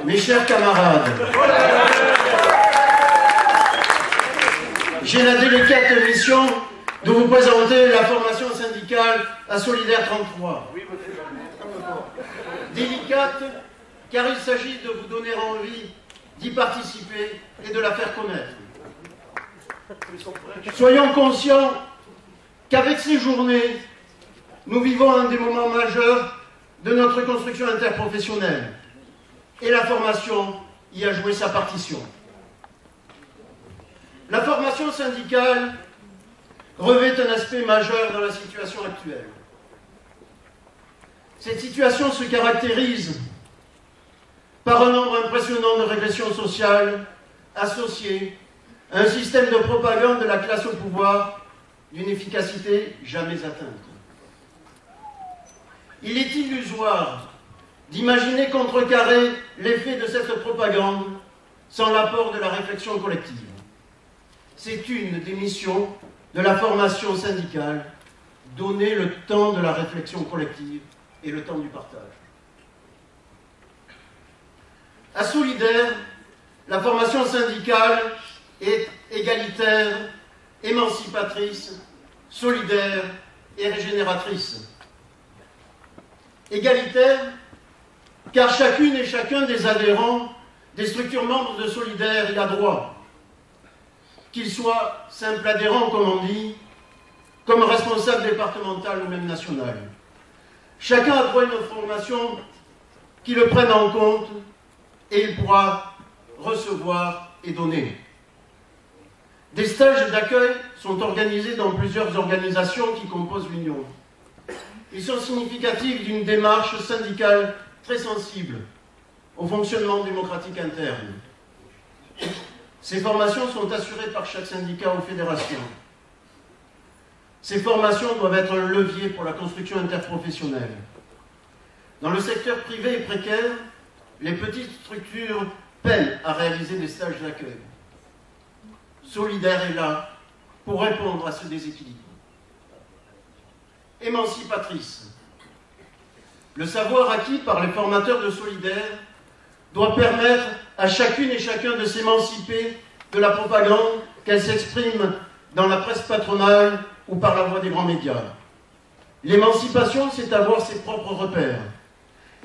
Mes chers camarades, j'ai la délicate mission de vous présenter la formation syndicale à Solidaire 33. Délicate car il s'agit de vous donner envie d'y participer et de la faire connaître. Soyons conscients qu'avec ces journées, nous vivons un des moments majeurs de notre construction interprofessionnelle et la formation y a joué sa partition. La formation syndicale revêt un aspect majeur dans la situation actuelle. Cette situation se caractérise par un nombre impressionnant de régressions sociales associées à un système de propagande de la classe au pouvoir d'une efficacité jamais atteinte. Il est illusoire d'imaginer contrecarrer l'effet de cette propagande sans l'apport de la réflexion collective. C'est une des missions de la formation syndicale, donner le temps de la réflexion collective et le temps du partage. À Solidaire, la formation syndicale est égalitaire, émancipatrice, solidaire et régénératrice. Égalitaire, car chacune et chacun des adhérents des structures membres de Solidaire y a droit, qu'il soit simple adhérent, comme on dit, comme responsable départemental ou même national. Chacun a droit à une formation qui le prenne en compte et il pourra recevoir et donner. Des stages d'accueil sont organisés dans plusieurs organisations qui composent l'Union. Ils sont significatifs d'une démarche syndicale très sensible au fonctionnement démocratique interne. Ces formations sont assurées par chaque syndicat ou fédération. Ces formations doivent être un levier pour la construction interprofessionnelle. Dans le secteur privé et précaire, les petites structures peinent à réaliser des stages d'accueil. Solidaire est là pour répondre à ce déséquilibre. Émancipatrice. Le savoir acquis par les formateurs de Solidaire doit permettre à chacune et chacun de s'émanciper de la propagande qu'elle s'exprime dans la presse patronale ou par la voie des grands médias. L'émancipation, c'est avoir ses propres repères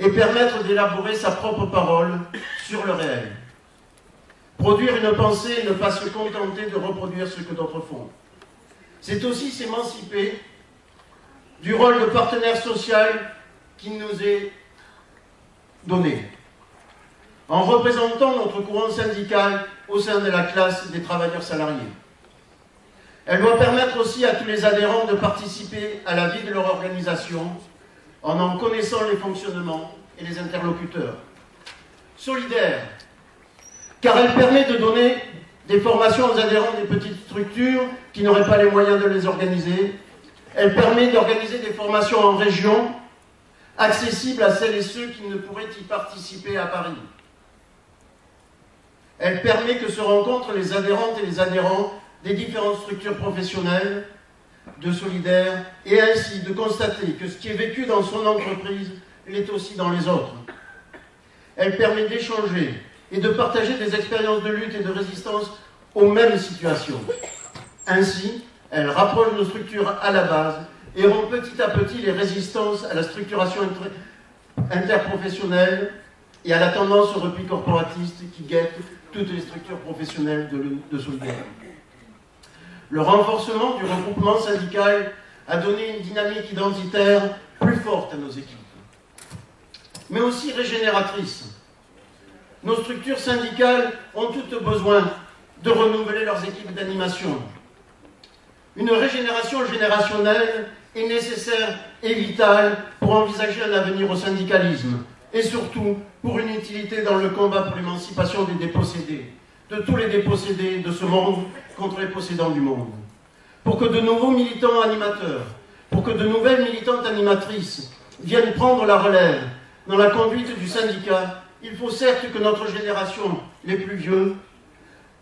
et permettre d'élaborer sa propre parole sur le réel. Produire une pensée et ne pas se contenter de reproduire ce que d'autres font. C'est aussi s'émanciper du rôle de partenaire social qui nous est donné, en représentant notre courant syndical au sein de la classe des travailleurs salariés. Elle doit permettre aussi à tous les adhérents de participer à la vie de leur organisation en connaissant les fonctionnements et les interlocuteurs. Solidaire, car elle permet de donner des formations aux adhérents des petites structures qui n'auraient pas les moyens de les organiser. Elle permet d'organiser des formations en région, accessibles à celles et ceux qui ne pourraient y participer à Paris. Elle permet que se rencontrent les adhérentes et les adhérents des différentes structures professionnelles de Solidaire et ainsi de constater que ce qui est vécu dans son entreprise l'est aussi dans les autres. Elle permet d'échanger et de partager des expériences de lutte et de résistance aux mêmes situations. Ainsi, elle rapproche nos structures à la base et rompt petit à petit les résistances à la structuration interprofessionnelle et à la tendance au repli corporatiste qui guette toutes les structures professionnelles de Solidaire. Le renforcement du regroupement syndical a donné une dynamique identitaire plus forte à nos équipes, mais aussi régénératrice. Nos structures syndicales ont toutes besoin de renouveler leurs équipes d'animation. Une régénération générationnelle est nécessaire et vitale pour envisager un avenir au syndicalisme et surtout pour une utilité dans le combat pour l'émancipation des dépossédés, de tous les dépossédés de ce monde contre les possédants du monde. Pour que de nouveaux militants animateurs, pour que de nouvelles militantes animatrices viennent prendre la relève dans la conduite du syndicat, il faut certes que notre génération, les plus vieux,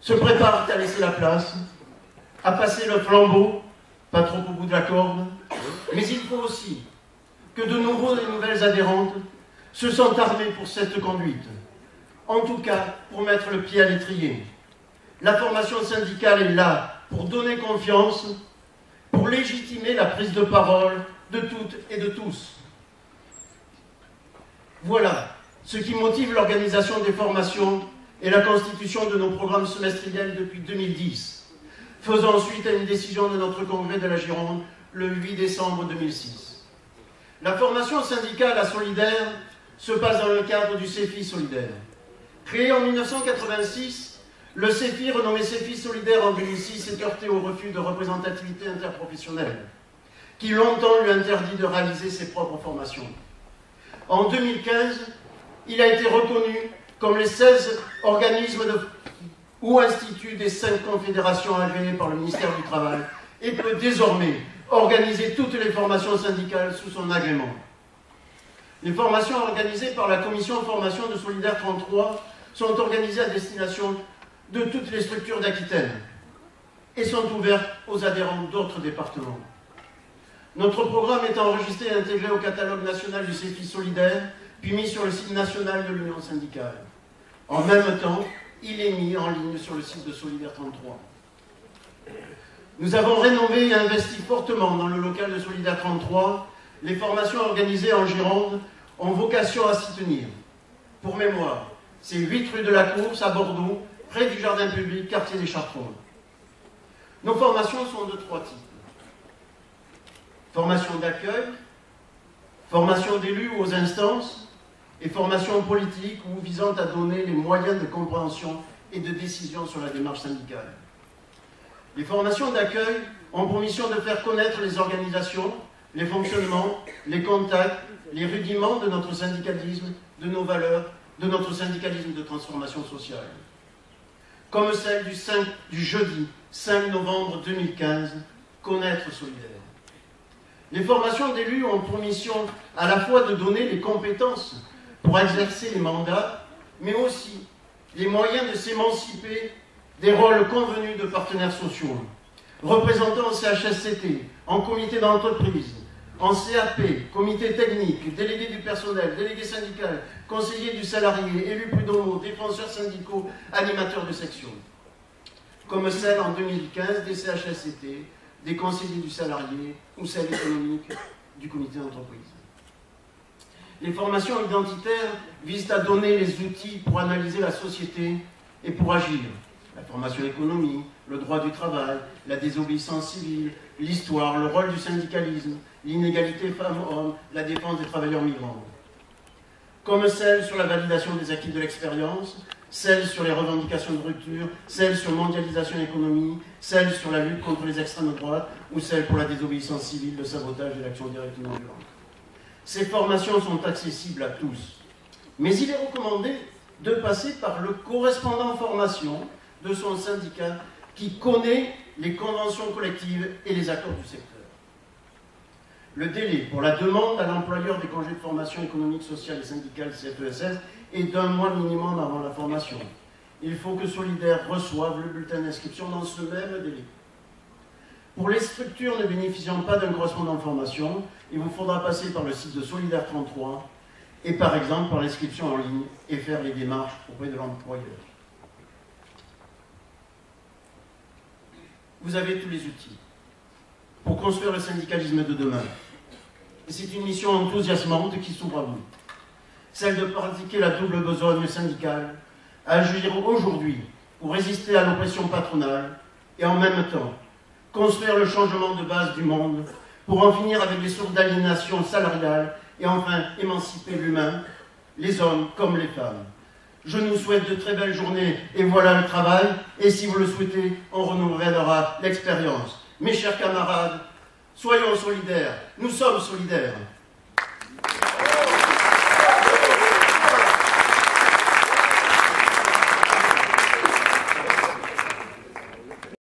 se prépare à laisser la place, à passer le flambeau, pas trop au bout de la corde, mais il faut aussi que de nouveaux et nouvelles adhérentes se sentent armées pour cette conduite. en tout cas pour mettre le pied à l'étrier. La formation syndicale est là pour donner confiance, pour légitimer la prise de parole de toutes et de tous. Voilà ce qui motive l'organisation des formations et la constitution de nos programmes semestriels depuis 2010, faisant suite à une décision de notre congrès de la Gironde le 8 décembre 2006. La formation syndicale à Solidaire se passe dans le cadre du CEFI Solidaire. Créé en 1986, le CEFI, renommé CEFI Solidaire en 2006, s'est heurté au refus de représentativité interprofessionnelle, qui longtemps lui interdit de réaliser ses propres formations. En 2015, il a été reconnu comme les 16 organismes ou instituts des 5 confédérations agréées par le ministère du Travail et peut désormais organiser toutes les formations syndicales sous son agrément. Les formations organisées par la commission formation de Solidaire 33 sont organisées à destination de toutes les structures d'Aquitaine et sont ouvertes aux adhérents d'autres départements. Notre programme est enregistré et intégré au catalogue national du CEFI Solidaire, puis mis sur le site national de l'Union syndicale. En même temps, il est mis en ligne sur le site de Solidaire 33. Nous avons rénové et investi fortement dans le local de Solidaire 33. Les formations organisées en Gironde ont vocation à s'y tenir. Pour mémoire, c'est 8 rue de la Course à Bordeaux, près du jardin public, quartier des Chartrons. Nos formations sont de 3 types. Formation d'accueil, formation d'élus aux instances et formation politique ou visant à donner les moyens de compréhension et de décision sur la démarche syndicale. Les formations d'accueil ont pour mission de faire connaître les organisations, les fonctionnements, les contacts, les rudiments de notre syndicalisme, de nos valeurs, de notre syndicalisme de transformation sociale. Comme celle du jeudi 5 novembre 2015, Connaître Solidaire. Les formations d'élus ont pour mission à la fois de donner les compétences pour exercer les mandats, mais aussi les moyens de s'émanciper des rôles convenus de partenaires sociaux, représentants en CHSCT, en comité d'entreprise, en CAP, comité technique, délégué du personnel, délégué syndical, conseiller du salarié, élus prud'homaux, défenseurs syndicaux, animateurs de section. Comme celle en 2015 des CHSCT, des conseillers du salarié ou celle économique du comité d'entreprise. Les formations identitaires visent à donner les outils pour analyser la société et pour agir. La formation économie, le droit du travail, la désobéissance civile, l'histoire, le rôle du syndicalisme, l'inégalité femmes-hommes, la défense des travailleurs migrants. Comme celle sur la validation des acquis de l'expérience, celle sur les revendications de rupture, celle sur mondialisation et économie, celle sur la lutte contre les extrêmes droites ou celle pour la désobéissance civile, le sabotage et l'action directe non violente. Ces formations sont accessibles à tous, mais il est recommandé de passer par le correspondant formation de son syndicat qui connaît les conventions collectives et les accords du secteur. Le délai pour la demande à l'employeur des congés de formation économique, sociale et syndicale CFESS est d'1 mois minimum avant la formation. Il faut que Solidaire reçoive le bulletin d'inscription dans ce même délai. Pour les structures ne bénéficiant pas d'un correspondant de formation, il vous faudra passer par le site de Solidaire 33 et par exemple par l'inscription en ligne et faire les démarches auprès de l'employeur. Vous avez tous les outils pour construire le syndicalisme de demain. Et c'est une mission enthousiasmante qui s'ouvre à vous. Celle de pratiquer la double besogne syndicale, agir aujourd'hui pour résister à l'oppression patronale et en même temps construire le changement de base du monde pour en finir avec les sources d'aliénation salariale et enfin émanciper l'humain, les hommes comme les femmes. Je nous souhaite de très belles journées et voilà le travail. Et si vous le souhaitez, on renouvellera l'expérience. Mes chers camarades, soyons solidaires. Nous sommes solidaires.